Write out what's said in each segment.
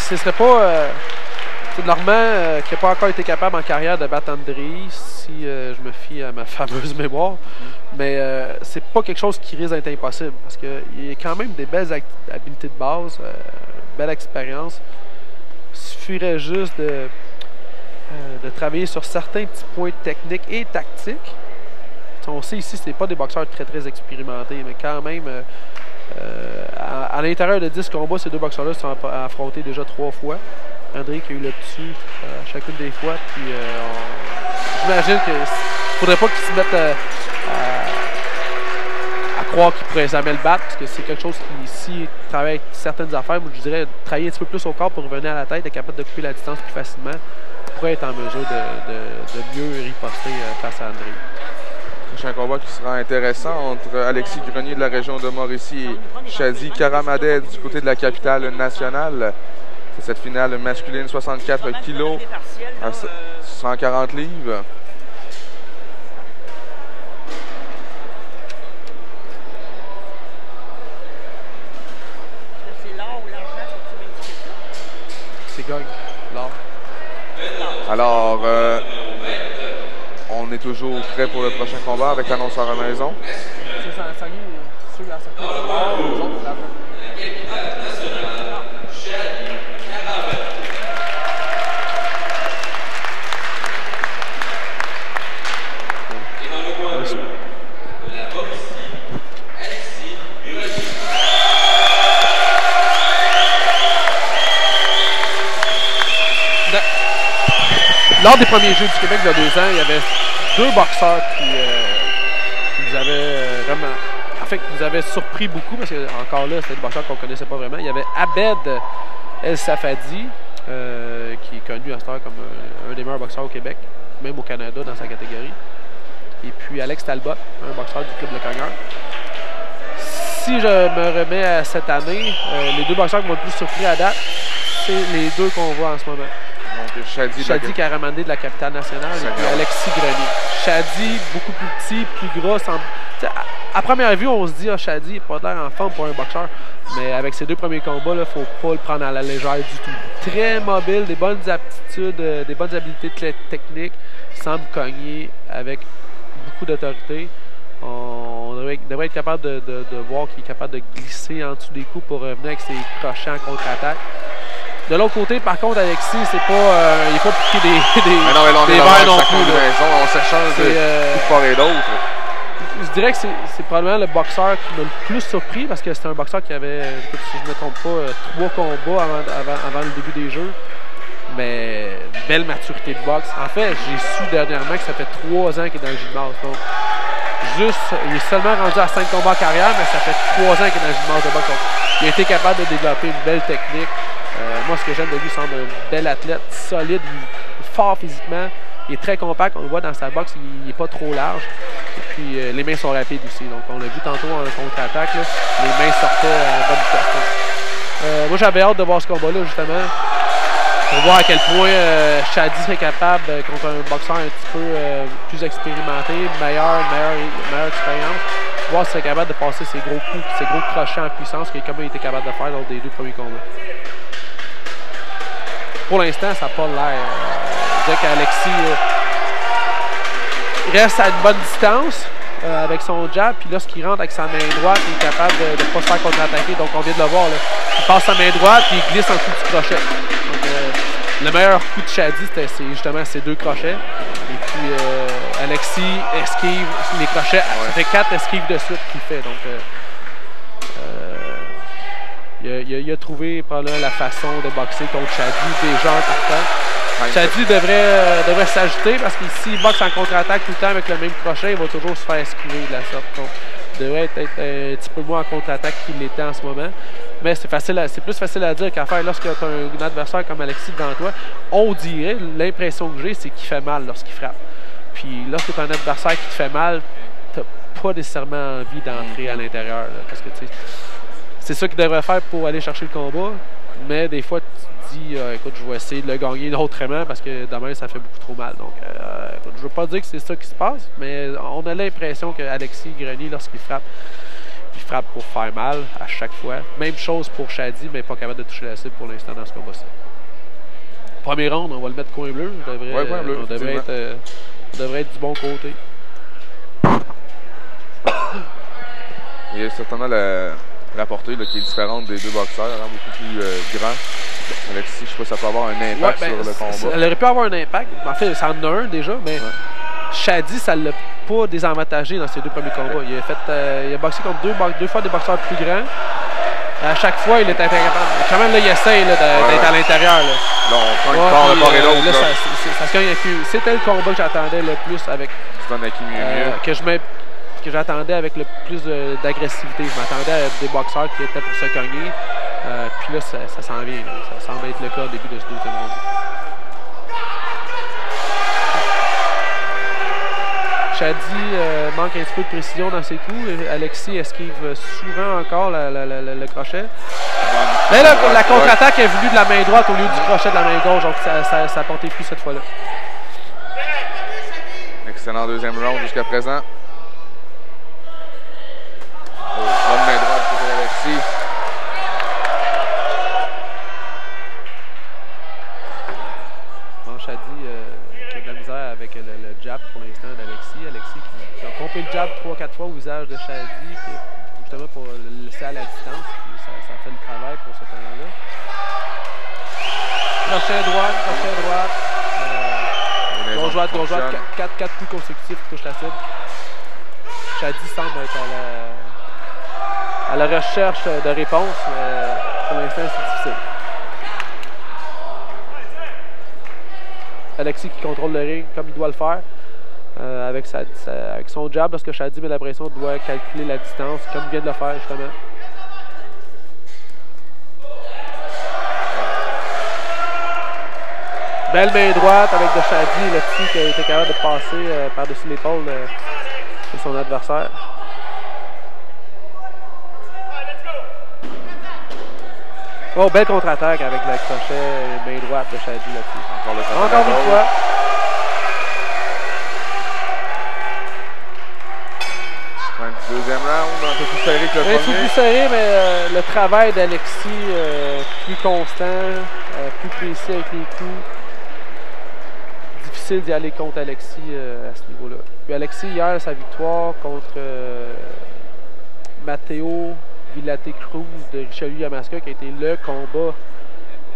Ce serait pas... Normand, qui n'a pas encore été capable en carrière de battre Andrei, si je me fie à ma fameuse mémoire, mais c'est pas quelque chose qui risque d'être impossible, parce qu'il y a quand même des belles habiletés de base, belle expérience. Il suffirait juste de travailler sur certains petits points techniques et tactiques. On sait ici, ce n'est pas des boxeurs très expérimentés, mais quand même, à l'intérieur de 10 combats, ces deux boxeurs-là se sont affrontés déjà 3 fois. Andrei qui a eu le dessus à chacune des fois. Puis j'imagine qu'il ne faudrait pas qu'ils se mettent à croire qu'ils pourraient jamais le battre, parce que c'est quelque chose qui, s'ils travaillent avec certaines affaires, moi, je dirais travailler un petit peu plus au corps pour revenir à la tête, être capable de couper la distance plus facilement, pourrait être en mesure de mieux riposter face à Andrei. Prochain combat qui sera intéressant entre Alexis Grenier de la région de Mauricie et Chadi Karamadeh du côté de la capitale nationale. C'est cette finale masculine 64 kg à 140 livres. C'est gagne, l'or. Alors, on est toujours prêt pour le prochain combat avec l'annonceur à la maison. C'est ça, ça ceux à sa Lors des premiers Jeux du Québec il y a 2 ans, il y avait 2 boxeurs qui nous avaient vraiment... En fait, qui nous avaient surpris beaucoup, parce que encore là, c'était des boxeurs qu'on ne connaissait pas vraiment. Il y avait Abed El Safadi, qui est connu à cette heure comme un des meilleurs boxeurs au Québec, même au Canada dans sa catégorie. Et puis Alex Talbot, un boxeur du club Le Cogneur. Si je me remets à cette année, les 2 boxeurs qui m'ont le plus surpris à date, c'est les 2 qu'on voit en ce moment. Donc, Chadi Karamadeh de la capitale nationale et puis Alexis Grenier. Chadi, beaucoup plus petit, plus gros. À première vue, on se dit, Chadi n'a pas l'air en forme pour un boxeur. Mais avec ses 2 premiers combats, il ne faut pas le prendre à la légère du tout. Très mobile, des bonnes aptitudes, des bonnes habiletés techniques. Il semble cogner avec beaucoup d'autorité. On devrait être capable de voir qu'il est capable de glisser en dessous des coups pour revenir avec ses crochets en contre-attaque. De l'autre côté, par contre, Alexis, c'est pas, il n'est pas piqué des verres non plus. On s'échange de part et d'autre. Je dirais que c'est probablement le boxeur qui m'a le plus surpris, parce que c'est un boxeur qui avait, si je ne me trompe pas, 3 combats avant le début des Jeux. Mais belle maturité de boxe. En fait, j'ai su dernièrement que ça fait 3 ans qu'il est dans le gymnase. Donc, il est seulement rendu à 5 combats en carrière, mais ça fait 3 ans qu'il est dans le gymnase de boxe. Donc, il a été capable de développer une belle technique. Moi, ce que j'aime de lui, il semble un bel athlète, solide, fort physiquement. Il est très compact, on le voit dans sa boxe, il n'est pas trop large. Et puis, les mains sont rapides aussi. Donc, on l'a vu tantôt en contre-attaque, les mains sortaient à bonne vitesse. Moi, j'avais hâte de voir ce combat-là, justement, pour voir à quel point Chadi serait capable, contre un boxeur un petit peu plus expérimenté, meilleure expérience, voir s'il serait capable de passer ses gros coups, ses gros crochets en puissance, comme il était capable de faire lors des 2 premiers combats. Pour l'instant, ça n'a pas l'air. Je dirais qu'Alexis reste à une bonne distance avec son jab, puis lorsqu'il rentre avec sa main droite, il est capable de ne pas se faire contre-attaquer. Donc, on vient de le voir. Là. Il passe sa main droite, puis il glisse en dessous du crochet. Donc, le meilleur coup de Chadi, c'est justement ces 2 crochets. Et puis, Alexis esquive les crochets. Ouais. Ça fait 4 esquives de suite qu'il fait. Donc, il a trouvé probablement la façon de boxer contre Chadi déjà en partant. Chadi devrait s'ajouter, parce que s'il boxe en contre-attaque tout le temps avec le même crochet, il va toujours se faire esquiver de la sorte. Donc, il devrait être un petit peu moins en contre-attaque qu'il l'était en ce moment. Mais c'est plus facile à dire qu'à faire lorsque tu as un adversaire comme Alexis devant toi. On dirait, l'impression que j'ai, c'est qu'il fait mal lorsqu'il frappe. Puis lorsque tu as un adversaire qui te fait mal, tu n'as pas nécessairement envie d'entrer à l'intérieur. Parce que c'est ça qu'il devrait faire pour aller chercher le combat. Mais des fois, tu te dis, écoute, je vais essayer de le gagner autrement, parce que demain, ça fait beaucoup trop mal. Donc, écoute, je ne veux pas dire que c'est ça qui se passe, mais on a l'impression qu'Alexis Grenier, lorsqu'il frappe frappe pour faire mal à chaque fois. Même chose pour Shadi, mais pas capable de toucher la cible pour l'instant dans ce combat-ci. Premier round, on va le mettre coin bleu. On devrait être du bon côté. Il y a certainement la portée là, qui est différente des deux boxeurs, hein, beaucoup plus grand. Alexis, je sais pas si ça peut avoir un impact sur le combat. Elle aurait pu avoir un impact. En fait, ça en a un déjà, mais Shadi, ça ne l'a pas désavantagé dans ses deux premiers combats. Il a boxé contre deux fois des boxeurs plus grands. À chaque fois, il est incapable. Quand même, là, il essaye d'être à l'intérieur. Là, on prend une part de part et d'autre. Ça se gagne un peu. C'était le combat que j'attendais le plus avec. Que j'attendais avec le plus d'agressivité. Je m'attendais à des boxeurs qui étaient pour se cogner. Puis là, ça s'en vient. Ça semble être le cas au début de ce deuxième round. Shadi manque un petit peu de précision dans ses coups. Alexis esquive souvent encore le crochet. Mais là, la contre-attaque est venue de la main droite au lieu du crochet de la main gauche. Donc ça a porté plus cette fois-là. Excellent deuxième round jusqu'à présent. Bonne main droite pour Alexis. Bon, Shadi qui a de la misère avec le jab pour l'instant d'Alexis. Alexis qui a pompé le jab 3-4 fois au visage de Shadi, justement pour le laisser à la distance. Ça fait le travail pour ce temps-là. Crochet droite, gauche droite, 4 coups consécutifs qui touchent la cible. Shadi semble être à la recherche de réponse, mais pour l'instant c'est difficile. Alexis qui contrôle le ring comme il doit le faire, avec son jab, lorsque Shadi met la pression, doit calculer la distance comme il vient de le faire justement. Belle main droite avec de Shadi, le petit qui a été capable de passer par-dessus l'épaule de son adversaire. Oh, belle contre-attaque avec le crochet main droite de Shadi là-dessus. Encore une fois. Deuxième round, un peu plus serré que le premier. Un peu plus serré, mais le travail d'Alexis plus constant, plus précis avec les coups. Difficile d'y aller contre Alexis à ce niveau-là. Puis Alexis, hier, sa victoire contre Matteo Villate Cruz de Richelieu-Yamaska, qui a été le combat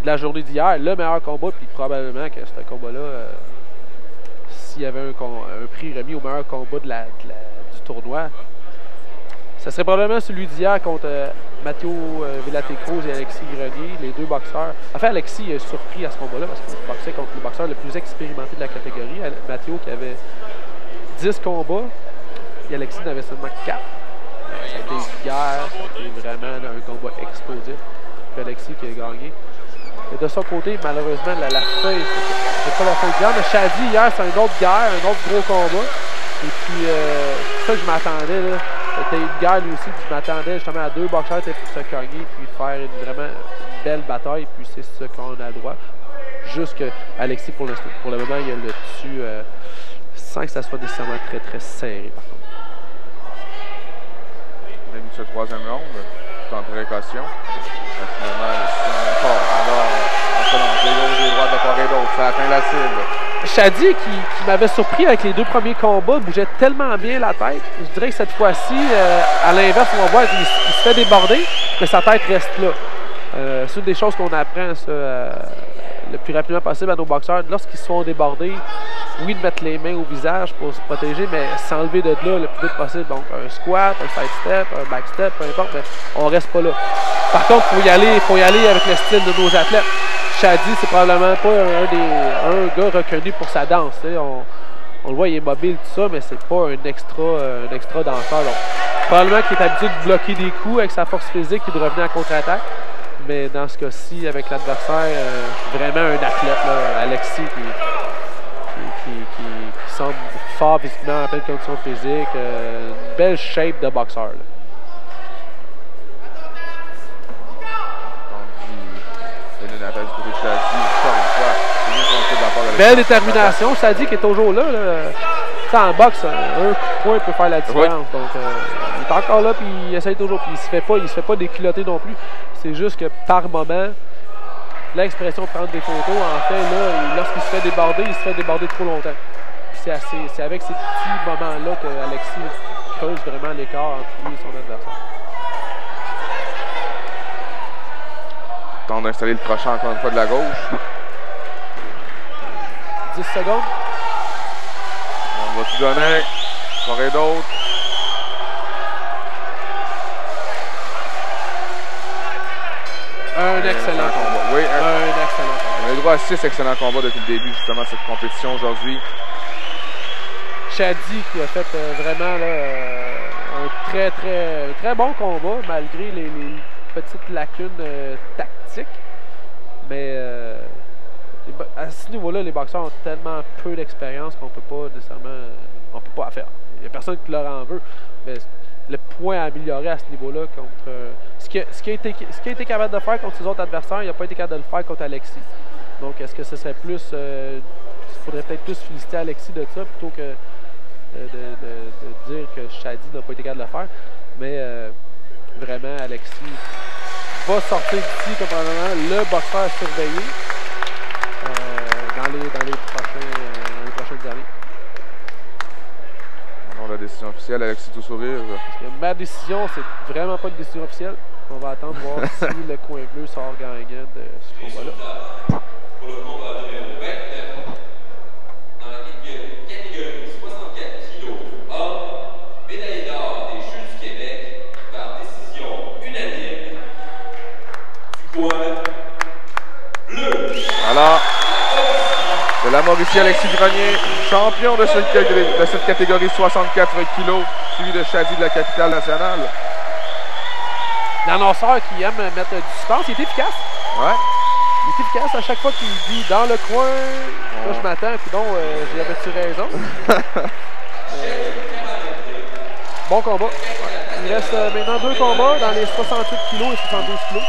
de la journée d'hier, le meilleur combat, puis probablement que ce combat-là, s'il y avait un prix remis au meilleur combat du tournoi, ça serait probablement celui d'hier contre Matteo Villate Cruz et Alexis Grenier, les deux boxeurs. En fait, Alexis est surpris à ce combat-là parce qu'il boxait contre le boxeur le plus expérimenté de la catégorie, Matteo qui avait 10 combats, et Alexis en avait seulement 4. Ça a été une guerre, c'était vraiment un combat explosif. Puis Alexis qui a gagné. Et de son côté, malheureusement, la feuille, c'est pas la feuille de guerre, mais Shadi hier, c'est une autre guerre, un autre gros combat. Et puis, c'est ça que je m'attendais. C'était une guerre lui aussi, puis je m'attendais justement à deux boxeurs pour se cogner, puis faire une vraiment belle bataille. Puis c'est ce qu'on a le droit. Juste que Alexis, pour le moment, il a le dessus sans que ça soit nécessairement très, très serré, par contre. On a mis ce troisième round, tout en précaution. Finalement, on se lance les gauches et droites de part et d'autre, ça atteint la cible. Shadi, qui m'avait surpris avec les deux premiers combats, bougeait tellement bien la tête. Je dirais que cette fois-ci, à l'inverse, on va voir qu'il se fait déborder, mais sa tête reste là. C'est une des choses qu'on apprend ça, le plus rapidement possible à nos boxeurs. Lorsqu'ils se font déborder, oui, de mettre les mains au visage pour se protéger, mais s'enlever de là le plus vite possible. Donc, un squat, un side step, un back step, peu importe, mais on reste pas là. Par contre, il faut y aller avec le style de nos athlètes. Shadi, c'est probablement pas un gars reconnu pour sa danse. On le voit, il est mobile, tout ça, mais c'est pas un extra danseur. Donc, probablement qu'il est habitué de bloquer des coups avec sa force physique et de revenir en contre-attaque. Mais dans ce cas-ci, avec l'adversaire, vraiment un athlète, là, Alexis, qui semble fort physiquement, en pleine condition physique, une belle shape de boxeur. Là. Belle détermination, Shadi qui est toujours là. En boxe, un coup de poing peut faire la différence. Oui. Donc, il est est encore là, puis il essaye toujours. Puis il se fait pas déculotter non plus. C'est juste que par moment, l'expression de prendre des photos, en fait, là, lorsqu'il se fait déborder trop longtemps. C'est avec ces petits moments-là que Alexis creuse vraiment l'écart entre lui et son adversaire. Tente d'installer le crochet encore une fois de la gauche. 10 secondes. On va tout donner. Encore d'autres. Un excellent combat. Oui, un excellent combat. On a eu droit à 6 excellents combats depuis le début justement de cette compétition aujourd'hui. Shadi qui a fait vraiment là, un très bon combat malgré les petites lacunes tactiques. Mais à ce niveau-là, les boxeurs ont tellement peu d'expérience qu'on peut pas nécessairement, on peut pas faire. Il n'y a personne qui leur en veut. Mais le point à améliorer à ce niveau-là contre ce qui a été capable de faire contre ses autres adversaires, il n'a pas été capable de le faire contre Alexis. Donc est-ce que ce serait plus, il faudrait peut-être plus féliciter Alexis de ça plutôt que de dire que Shadi n'a pas été capable de le faire. Mais vraiment, Alexis va sortir d'ici comme probablement le boxeur surveillé dans les prochaines années. La décision officielle, Alexis tout sourire. Parce que ma décision, c'est vraiment pas une décision officielle. On va attendre voir si le coin bleu sort gagnant de ce combat-là. Pour le combat numéro 29, dans la catégorie 64 kg hommes, médaille d'or des Jeux du Québec par décision unanime du coin bleu. Voilà. De la Mauricie, Alexis Grenier, champion de cette catégorie 64 kg, suivi de Shadi de la capitale nationale. L'annonceur qui aime mettre du suspense, il est efficace. Ouais. Il est efficace à chaque fois qu'il dit dans le coin. Là, je m'attends, puis donc, j'avais-tu raison? Bon combat. Il reste maintenant 2 combats dans les 68 kg et 72 kg.